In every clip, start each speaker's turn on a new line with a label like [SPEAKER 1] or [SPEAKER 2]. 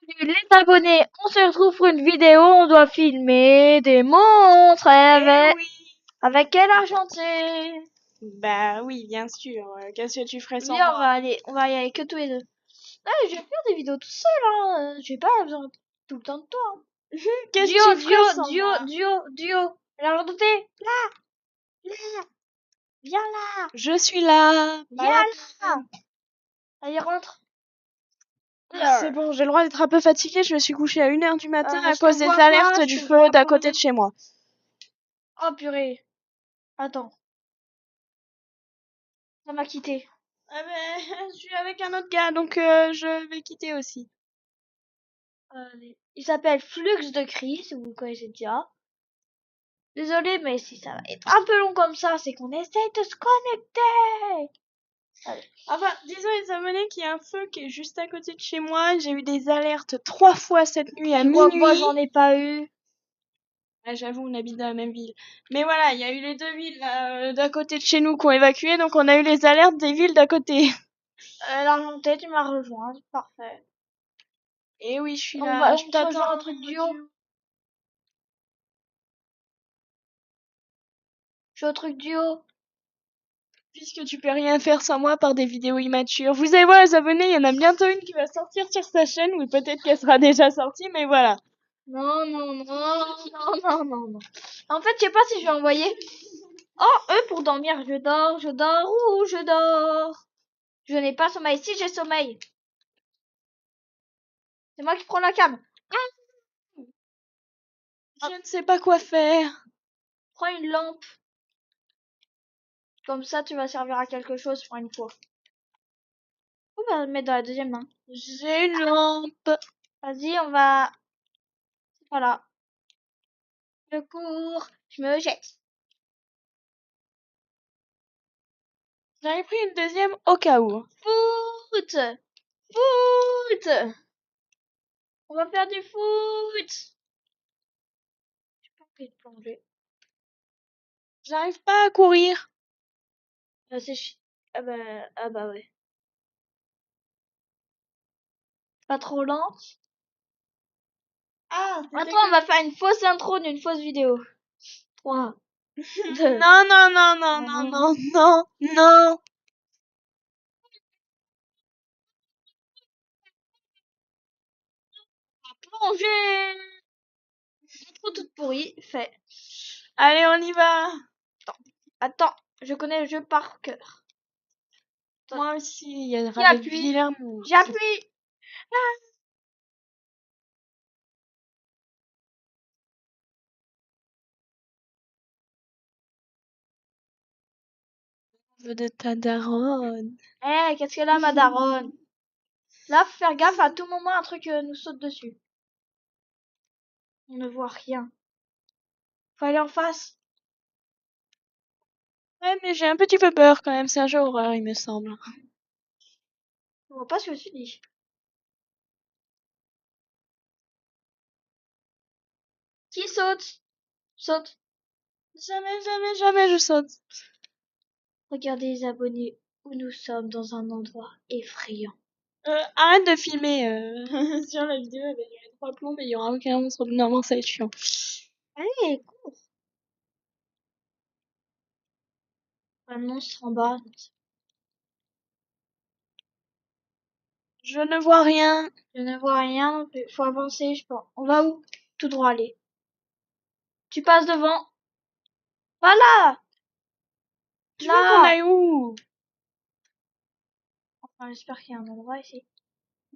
[SPEAKER 1] Les abonnés, on se retrouve pour une vidéo, on doit filmer des monstres avec,
[SPEAKER 2] oui.
[SPEAKER 1] avec quel argenté?
[SPEAKER 2] Bah oui, bien sûr. Qu'est-ce que tu ferais sans
[SPEAKER 1] Viens,
[SPEAKER 2] moi?
[SPEAKER 1] on va y aller que tous les deux. Ah, je vais faire des vidéos tout seul, hein. J'ai pas besoin tout le temps de toi. Hein.
[SPEAKER 2] Qu'est-ce
[SPEAKER 1] Duo,
[SPEAKER 2] que tu
[SPEAKER 1] duo,
[SPEAKER 2] ferais sans
[SPEAKER 1] duo,
[SPEAKER 2] moi?
[SPEAKER 1] duo. L'argenté, là, viens là,
[SPEAKER 2] Je suis là. Pas
[SPEAKER 1] viens
[SPEAKER 2] la
[SPEAKER 1] là.
[SPEAKER 2] peine.
[SPEAKER 1] Allez, rentre.
[SPEAKER 2] C'est bon, j'ai le droit d'être un peu fatiguée. Je me suis couchée à 1h du matin à
[SPEAKER 1] Je te
[SPEAKER 2] cause des
[SPEAKER 1] vois
[SPEAKER 2] alertes
[SPEAKER 1] pas, je
[SPEAKER 2] du
[SPEAKER 1] te
[SPEAKER 2] feu
[SPEAKER 1] vois
[SPEAKER 2] d'à
[SPEAKER 1] pas.
[SPEAKER 2] côté de chez moi.
[SPEAKER 1] Oh purée. Attends, ça m'a quitté.
[SPEAKER 2] Ah ben, je suis avec un autre gars, donc je vais quitter aussi.
[SPEAKER 1] Il s'appelle Flux de Cris, si vous connaissez déjà. Désolé, mais si ça va être un peu long comme ça, c'est qu'on essaye de se connecter. Allez.
[SPEAKER 2] Enfin, disons les abonnés qu'il y a un feu qui est juste à côté de chez moi. J'ai eu des alertes 3 fois cette nuit à
[SPEAKER 1] Tu crois que moi
[SPEAKER 2] minuit.
[SPEAKER 1] j'en ai pas eu?
[SPEAKER 2] Ah, j'avoue, on habite dans la même ville. Mais voilà, il y a eu les deux villes d'à côté de chez nous qui ont évacué, donc on a eu les alertes des villes d'à côté.
[SPEAKER 1] L'argenté, tu m'as rejoint, c'est parfait.
[SPEAKER 2] Et oui, je suis là, je
[SPEAKER 1] On se
[SPEAKER 2] t'attends.
[SPEAKER 1] rejoint un truc duo. Je suis au truc duo.
[SPEAKER 2] Puisque tu peux rien faire sans moi par des vidéos immatures. Vous allez voir les abonnés, il y en a bientôt une qui va sortir sur sa chaîne, ou peut-être qu'elle sera déjà sortie, mais voilà.
[SPEAKER 1] Non, non, non, non, non, non, non. En fait, je sais pas si je vais envoyer. Oh, eux pour dormir, je dors, ouh, je dors. Je n'ai pas sommeil. Si j'ai sommeil, c'est moi qui prends la cam.
[SPEAKER 2] Je ne sais pas quoi faire.
[SPEAKER 1] Prends une lampe. Comme ça, tu vas servir à quelque chose pour une fois. On va le mettre dans la deuxième main.
[SPEAKER 2] J'ai une lampe.
[SPEAKER 1] Vas-y, on va. Voilà. Je cours. Je me jette.
[SPEAKER 2] J'en ai pris une deuxième au cas où.
[SPEAKER 1] Foot. Foot. On va faire du foot. J'ai pas envie de plonger.
[SPEAKER 2] J'arrive pas à courir.
[SPEAKER 1] C'est ah bah ouais. Pas trop lent.
[SPEAKER 2] Ah,
[SPEAKER 1] Attends, on va faire une fausse intro d'une fausse vidéo. 3, 2,
[SPEAKER 2] Non, non, non, non, non,
[SPEAKER 1] 1.
[SPEAKER 2] non, non, non.
[SPEAKER 1] Plonger. Intro toute pourrie. Fait.
[SPEAKER 2] Allez, on y va.
[SPEAKER 1] Attends, je connais le jeu par cœur.
[SPEAKER 2] Moi aussi, il y a
[SPEAKER 1] Qui
[SPEAKER 2] avec
[SPEAKER 1] appuie?
[SPEAKER 2] Guillermo.
[SPEAKER 1] J'appuie.
[SPEAKER 2] De ta daronne.
[SPEAKER 1] Eh, qu'est-ce que là, ma daronne? Là, faut faire gaffe, à tout moment, un truc nous saute dessus. On ne voit rien. Faut aller en face.
[SPEAKER 2] Ouais, mais j'ai un petit peu peur quand même. C'est un jeu horreur, il me semble.
[SPEAKER 1] On voit pas ce que je dis. Qui saute? Saute.
[SPEAKER 2] Jamais, jamais, jamais je saute.
[SPEAKER 1] Regardez les abonnés où nous sommes dans un endroit effrayant.
[SPEAKER 2] Arrête de filmer sur la vidéo, elle va durer 3 plombs et il y aura aucun monstre. Non, ça va être chiant.
[SPEAKER 1] Allez, cours. Un monstre en bas.
[SPEAKER 2] Je ne vois rien.
[SPEAKER 1] Je ne vois rien non plus. Faut avancer, je pense. On va où? Tout droit, aller. Tu passes devant. Voilà!
[SPEAKER 2] Tu veux qu'on
[SPEAKER 1] Là!
[SPEAKER 2] aille où?
[SPEAKER 1] Enfin, j'espère qu'il y a un endroit ici.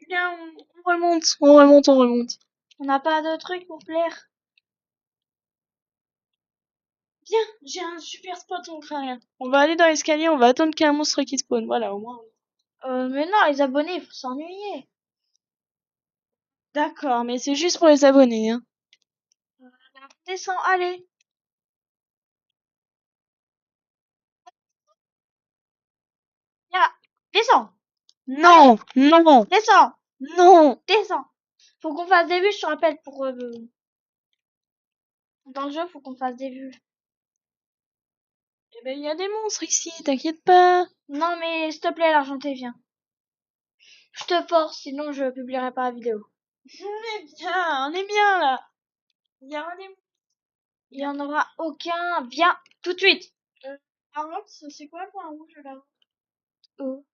[SPEAKER 2] Viens, on remonte, on remonte, on remonte.
[SPEAKER 1] On n'a pas de truc pour plaire.
[SPEAKER 2] Viens, j'ai un super spot, on craint rien. On va aller dans l'escalier, on va attendre qu'il y ait un monstre qui spawn. Voilà, au moins.
[SPEAKER 1] Mais non, les abonnés, il faut s'ennuyer.
[SPEAKER 2] D'accord, mais c'est juste pour les abonnés, hein.
[SPEAKER 1] Descends, allez. Viens, descends.
[SPEAKER 2] Non, non,
[SPEAKER 1] Descends.
[SPEAKER 2] non.
[SPEAKER 1] Descends. Faut qu'on fasse des vues, je te rappelle, pour... dans le jeu, faut qu'on fasse des vues.
[SPEAKER 2] Eh ben, il y a des monstres ici, t'inquiète pas.
[SPEAKER 1] Non, mais s'il te plaît, l'argenté, viens. Je te force, sinon je publierai pas la vidéo.
[SPEAKER 2] On est bien là. Il y a un
[SPEAKER 1] Il y en aura aucun. Viens, tout de suite.
[SPEAKER 2] Par contre, c'est quoi le point rouge là?
[SPEAKER 1] Oh.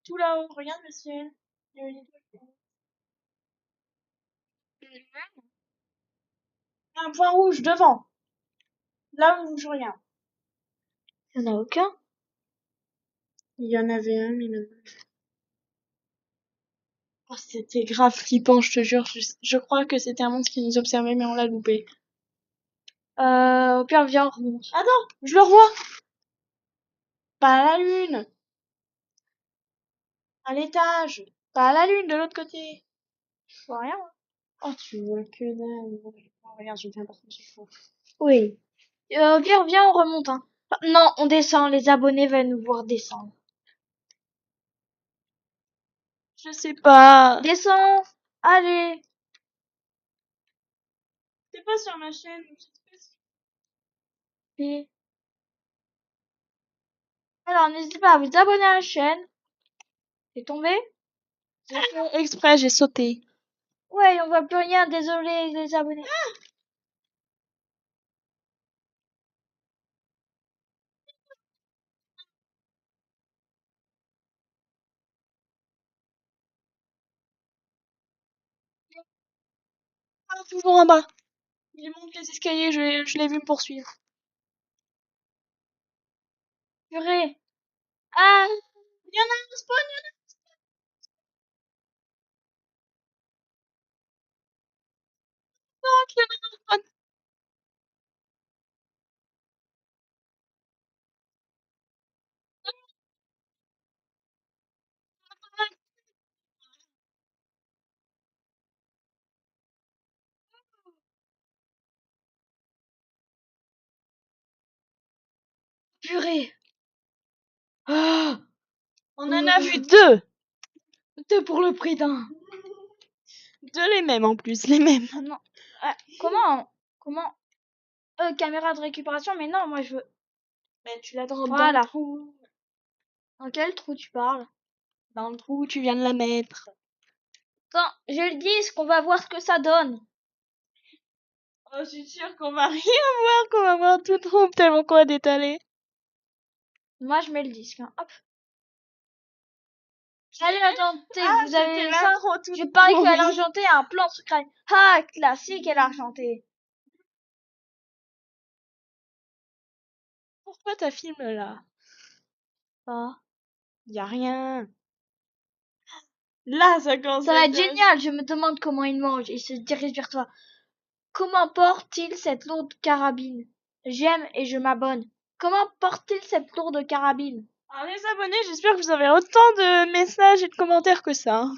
[SPEAKER 2] Tout là-haut, regarde le ciel. Il y a une étoile. Un point rouge devant. Là où je regarde.
[SPEAKER 1] Il y en a aucun.
[SPEAKER 2] Il y en avait un, mais non. Oh, c'était grave flippant, je te jure. Je crois que c'était un monstre qui nous observait, mais on l'a loupé.
[SPEAKER 1] Au pire, viens, on remonte.
[SPEAKER 2] Attends, je le revois. Pas à la lune. À l'étage. Pas à la lune, de l'autre côté.
[SPEAKER 1] Je vois rien.
[SPEAKER 2] Oh, tu vois que dalle. Oh, regarde, je viens partir sur fond.
[SPEAKER 1] Oui. Au pire, viens, on remonte. Hein. Non, on descend. Les abonnés veulent nous voir descendre.
[SPEAKER 2] Je sais pas.
[SPEAKER 1] Descends. Allez.
[SPEAKER 2] C'est pas sur ma chaîne. Je sais pas si-
[SPEAKER 1] Et... Alors, n'hésitez pas à vous abonner à la chaîne. C'est tombé?
[SPEAKER 2] J'ai fait exprès, j'ai sauté.
[SPEAKER 1] Ouais, on voit plus rien. Désolé, les abonnés.
[SPEAKER 2] Ah, toujours en bas. Il monte les escaliers, je l'ai vu me poursuivre.
[SPEAKER 1] Purée. Ah,
[SPEAKER 2] Il y en a un spawn, il y en a un spawn.
[SPEAKER 1] purée. Ah,
[SPEAKER 2] On en a vu deux.
[SPEAKER 1] deux pour le prix d'un.
[SPEAKER 2] Deux les mêmes en plus, les mêmes.
[SPEAKER 1] Ah non. Comment caméra de récupération, mais non, moi je veux.
[SPEAKER 2] Mais tu l'as dans
[SPEAKER 1] Voilà.
[SPEAKER 2] le trou.
[SPEAKER 1] Dans quel trou tu parles?
[SPEAKER 2] Dans le trou où tu viens de la mettre.
[SPEAKER 1] Attends, j'ai le disque, on va voir ce que ça donne.
[SPEAKER 2] Oh, je suis sûre qu'on va rien voir, qu'on va voir tout trou tellement qu'on va détaler.
[SPEAKER 1] Moi je mets le disque. Hein. Hop. Allez, argenté,
[SPEAKER 2] Ah,
[SPEAKER 1] vous avez
[SPEAKER 2] c'était
[SPEAKER 1] ça?
[SPEAKER 2] l'intro tout
[SPEAKER 1] Je parie
[SPEAKER 2] pourri.
[SPEAKER 1] qu'elle a argenté un plan secret. Ah, classique, elle a argenté.
[SPEAKER 2] Pourquoi t'as filmé là?
[SPEAKER 1] Ah.
[SPEAKER 2] Y a rien. Là, ça commence
[SPEAKER 1] Ça
[SPEAKER 2] à
[SPEAKER 1] va
[SPEAKER 2] être
[SPEAKER 1] être génial, je me demande comment il mange. Il se dirige vers toi. Comment porte-t-il cette lourde carabine? J'aime et je m'abonne. Comment porte-t-il cette lourde carabine?
[SPEAKER 2] Alors les abonnés, j'espère que vous avez autant de messages et de commentaires que ça. Hein.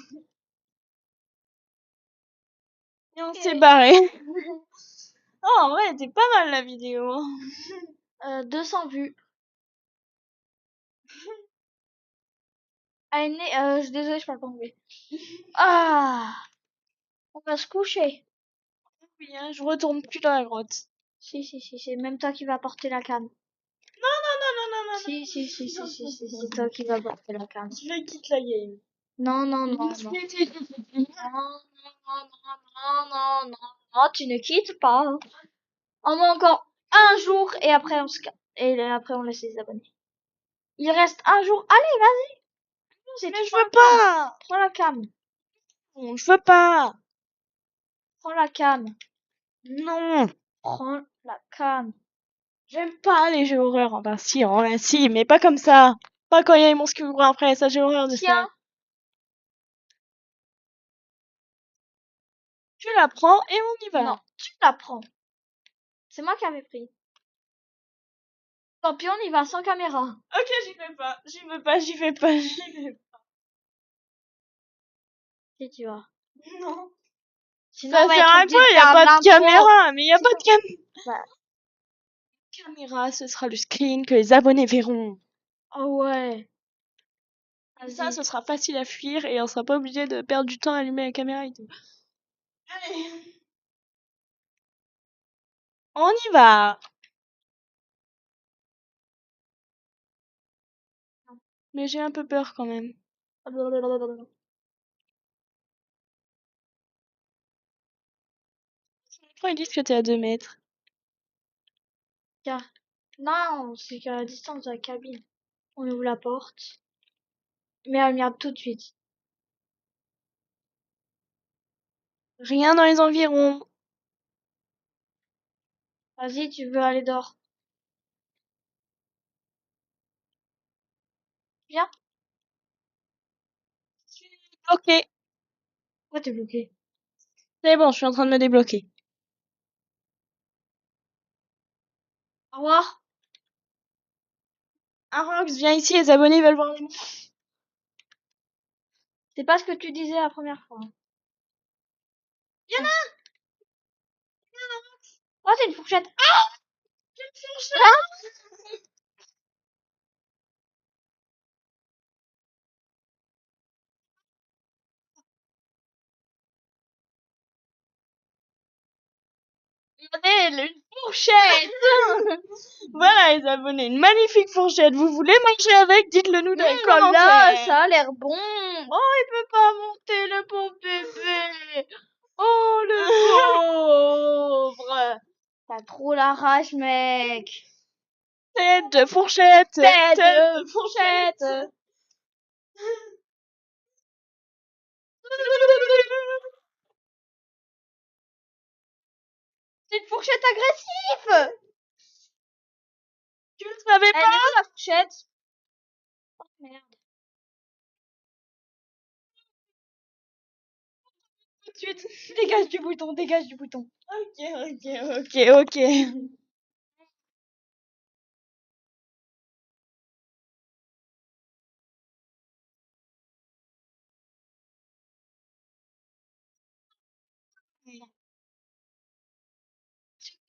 [SPEAKER 2] Et on s'est barré. Oh, en vrai, c'était pas mal la vidéo.
[SPEAKER 1] 200 vues. Allez, je suis désolée, je parle pas anglais. Ah, on va se coucher.
[SPEAKER 2] Oui, hein, je retourne plus dans la grotte.
[SPEAKER 1] Si, c'est même toi qui vas porter la canne.
[SPEAKER 2] Non, non, non, non, non, non.
[SPEAKER 1] Si, c'est toi qui vas porter la canne.
[SPEAKER 2] Je quitte la game.
[SPEAKER 1] Non. Non, tu ne quittes pas. On a encore un jour et après et après on laisse les abonnés. Il reste un jour. Allez, vas-y.
[SPEAKER 2] Mais je veux pas.
[SPEAKER 1] Prends la cam.
[SPEAKER 2] Non, je veux pas.
[SPEAKER 1] Prends la cam.
[SPEAKER 2] Non.
[SPEAKER 1] Prends la cam.
[SPEAKER 2] J'aime pas les jeux horreur. Enfin, si, mais pas comme ça. Pas quand il y a les monstres qui ouvrent après, ça j'ai horreur de ça.
[SPEAKER 1] Tiens.
[SPEAKER 2] Tu la prends et on y va.
[SPEAKER 1] Non, tu la prends. C'est moi qui avais pris. Tant pis, on y va sans caméra.
[SPEAKER 2] Ok, j'y vais pas. J'y vais pas.
[SPEAKER 1] Si tu vas.
[SPEAKER 2] Non.
[SPEAKER 1] Sinon,
[SPEAKER 2] Ça
[SPEAKER 1] on va
[SPEAKER 2] sert
[SPEAKER 1] être
[SPEAKER 2] à
[SPEAKER 1] obligé
[SPEAKER 2] quoi?
[SPEAKER 1] de
[SPEAKER 2] Il y a
[SPEAKER 1] faire
[SPEAKER 2] pas de
[SPEAKER 1] l'intro.
[SPEAKER 2] caméra. Mais il y a pas de
[SPEAKER 1] Bah.
[SPEAKER 2] caméra. Ce sera le screen que les abonnés verront.
[SPEAKER 1] Oh ouais.
[SPEAKER 2] Comme ça, ce sera facile à fuir et on sera pas obligé de perdre du temps à allumer la caméra et tout. Allez. On y va. Mais j'ai un peu peur quand même. enfants ils disent que t'es à 2 mètres.
[SPEAKER 1] Non, c'est qu'à la distance de la cabine. On ouvre la porte. Mais elle vient tout de suite.
[SPEAKER 2] Rien dans les environs.
[SPEAKER 1] Vas-y, tu veux aller dehors. Viens.
[SPEAKER 2] Ok.
[SPEAKER 1] Pourquoi t'es bloqué?
[SPEAKER 2] C'est bon, je suis en train de me débloquer.
[SPEAKER 1] Au revoir.
[SPEAKER 2] Rox, viens ici, les abonnés veulent voir les monstres.
[SPEAKER 1] C'est pas ce que tu disais la première fois.
[SPEAKER 2] Y'en a
[SPEAKER 1] Oh, c'est une fourchette.
[SPEAKER 2] Regardez, une fourchette. Voilà les abonnés, une magnifique fourchette. Vous voulez manger avec? Dites-le nous dans les
[SPEAKER 1] Là,
[SPEAKER 2] commentaires.
[SPEAKER 1] ça a l'air bon. Oh, il peut pas monter, le pauvre bébé. Oh, le pauvre. T'as trop la rage, mec.
[SPEAKER 2] Tête de fourchette.
[SPEAKER 1] Tête de fourchette. C'est une fourchette agressive.
[SPEAKER 2] Tu le savais
[SPEAKER 1] Elle est
[SPEAKER 2] pas?
[SPEAKER 1] où la fourchette? Oh, merde.
[SPEAKER 2] Tout de suite.
[SPEAKER 1] Dégage du bouton, dégage du bouton.
[SPEAKER 2] Ok.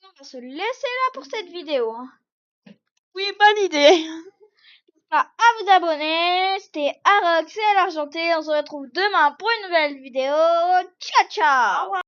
[SPEAKER 1] On va se laisser là pour cette vidéo. Hein.
[SPEAKER 2] Oui, bonne idée.
[SPEAKER 1] À vous abonner. C'était Arox et l'Argenté. On se retrouve demain pour une nouvelle vidéo. Ciao, ciao.